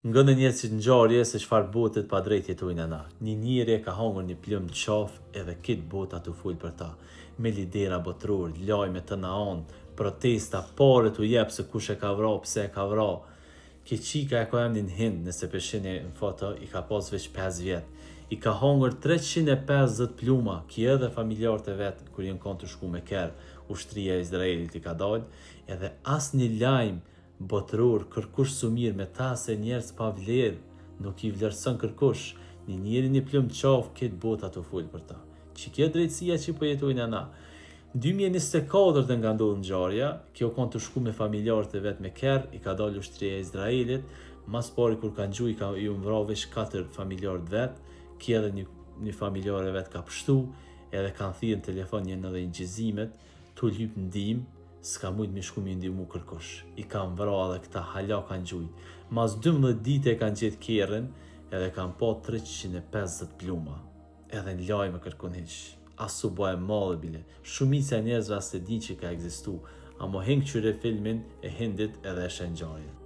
Ngënë njerë si ngjarje se çfarë botet pa drejt jetojnë ana. Një njeri e ka hangur një plum të qafë edhe kitë bota të full për ta. Me lidera botror, lajme të naon, protesta, pare t'u jep se kush e ka vra, pse e ka vra. Ki qika e ka emnin Hind, nëse përshini në foto, i ka pas veç 5 vjet. I ka hangur 350 pluma, ki edhe familjarët e vetë, kur jenë kanë të shku me kerë, ushtria e Izraelit i ka dalë, edhe as një lajm botror, kërkush su mirë me ta se njerës pa vlerë, nuk i vlerëson kërkush, një njeri një plum qafë, këtë bota të full për ta. Që kjo drejtësia që po jetojnë ana. 2024 dhe nga ndodhë ngjarja, kjo kanë të shku me familjarët e vetë me kerë, i ka dalë ushtria e Izraelit, mas pari kur kanë gjuj, i umvra vesh 4 familjarët vetë, ki edhe një familjarë e vetë ka pështu, edhe kanë thirrë në telefon një edhe ingjizimet, tu lyp ndim, s'ka mujt me shku me ndihmu kërkush. I kanë vra edhe këta hala kanë gjujt. Mas 12 dite e kanë gjetë kerën edhe kanë pa 350 pluma. Edhe në lajme kërkon hiq. Asu bëhe madhe bile. Shumica e njerëzve as e din që ka ekzistu. Amo heng qyre filmin e Hindit edhe e shen ngjarjen.